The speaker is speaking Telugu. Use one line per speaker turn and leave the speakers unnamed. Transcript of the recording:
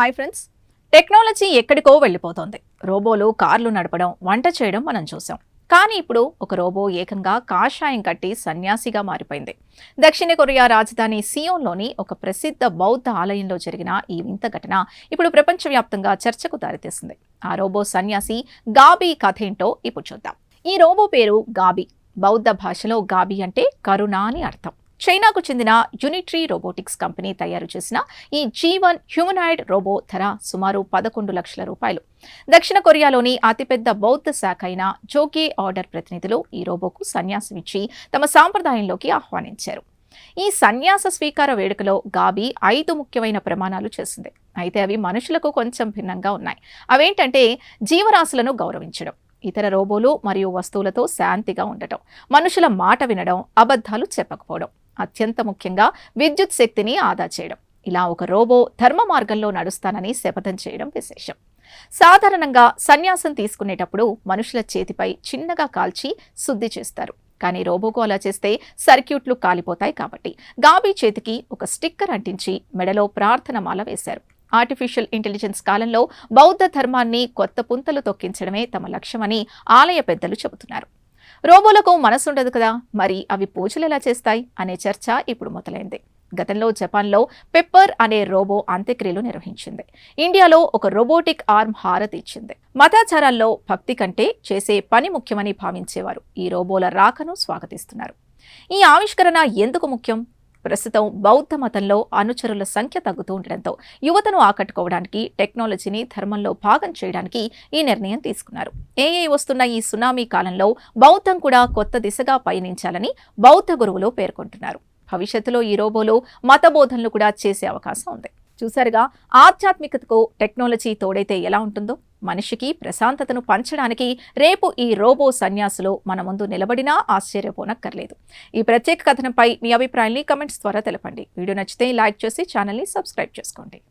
హాయ్ ఫ్రెండ్స్, టెక్నాలజీ ఎక్కడికో వెళ్ళిపోతోంది. రోబోలు కార్లు నడపడం, వంట చేయడం మనం చూసాం. కానీ ఇప్పుడు ఒక రోబో ఏకంగా కాషాయం కట్టి సన్యాసిగా మారిపోయింది. దక్షిణ కొరియా రాజధాని సియోన్లోని ఒక ప్రసిద్ధ బౌద్ధ ఆలయంలో జరిగిన ఈ వింత ఘటన ఇప్పుడు ప్రపంచవ్యాప్తంగా చర్చకు దారితీసింది. ఆ రోబో సన్యాసి గాబీ కథ ఏంటో ఇప్పుడు చూద్దాం. ఈ రోబో పేరు గాబీ. బౌద్ధ భాషలో గాబీ అంటే కరుణ అని అర్థం. చైనాకు చెందిన యూనిట్రీ రోబోటిక్స్ కంపెనీ తయారు చేసిన ఈ G1 హ్యూమనాయిడ్ రోబో ధర సుమారు 11 లక్షల రూపాయలు. దక్షిణ కొరియాలోని అతిపెద్ద బౌద్ధ శాఖ అయిన జోగే ఆర్డర్ ప్రతినిధులు ఈ రోబోకు సన్యాసమిచ్చి తమ సాంప్రదాయంలోకి ఆహ్వానించారు. ఈ సన్యాస స్వీకార వేడుకలో గాబీ 5 ముఖ్యమైన ప్రమాణాలు చేసింది. అయితే అవి మనుషులకు కొంచెం భిన్నంగా ఉన్నాయి. అవేంటంటే జీవరాశులను గౌరవించడం, ఇతర రోబోలు మరియు వస్తువులతో శాంతిగా ఉండటం, మనుషుల మాట వినడం, అబద్ధాలు చెప్పకపోవడం, అత్యంత ముఖ్యంగా విద్యుత్ శక్తిని ఆదా చేయడం. ఇలా ఒక రోబో ధర్మ మార్గంలో నడుస్తానని శపథం చేయడం విశేషం. సాధారణంగా సన్యాసం తీసుకునేటప్పుడు మనుషుల చేతిపై చిన్నగా కాల్చి శుద్ధి చేస్తారు. కానీ రోబోకు అలా చేస్తే సర్క్యూట్లు కాలిపోతాయి. కాబట్టి గాబీ చేతికి ఒక స్టిక్కర్ అంటించి మెడలో ప్రార్థన మాల వేశారు. ఆర్టిఫిషియల్ ఇంటెలిజెన్స్ కాలంలో బౌద్ధ ధర్మాన్ని కొత్త పుంతలు తొక్కించడమే తమ లక్ష్యమని ఆలయ పెద్దలు చెబుతున్నారు. రోబోలకు మనసుండదు కదా, మరి అవి పూజలు ఎలా చేస్తాయి అనే చర్చ ఇప్పుడు మొదలైంది. గతంలో జపాన్లో పెప్పర్ అనే రోబో అంత్యక్రియలు నిర్వహించింది. ఇండియాలో ఒక రోబోటిక్ ఆర్మ్ హారతి ఇచ్చింది. మతాచారాల్లో భక్తి కంటే చేసే పని ముఖ్యమని భావించేవారు ఈ రోబోల రాకను స్వాగతిస్తున్నారు. ఈ ఆవిష్కరణ ఎందుకు ముఖ్యం? ప్రస్తుతం బౌద్ధ మతంలో అనుచరుల సంఖ్య తగ్గుతూ ఉండడంతో యువతను ఆకట్టుకోవడానికి, టెక్నాలజీని ధర్మంలో భాగం చేయడానికి ఈ నిర్ణయం తీసుకున్నారు. ఏఐ వస్తున్న ఈ సునామీ కాలంలో బౌద్ధం కూడా కొత్త దిశగా పయనించాలని బౌద్ధ గురువులు పేర్కొంటున్నారు. భవిష్యత్తులో ఈ రోబోలు మత బోధనలు కూడా చేసే అవకాశం ఉంది. చూసారుగా, ఆధ్యాత్మికతకు టెక్నాలజీ తోడైతే ఎలా ఉంటుందో. మనిషికి ప్రశాంతతను పంచడానికి రేపు ఈ రోబో సన్యాసులు మన ముందు నిలబడినా ఆశ్చర్యపోనక్కర్లేదు. ఈ ప్రత్యేక కథనంపై మీ అభిప్రాయాన్ని కమెంట్స్ ద్వారా తెలపండి. వీడియో నచ్చితే లైక్ చేసి ఛానల్ని సబ్స్క్రైబ్ చేసుకోండి.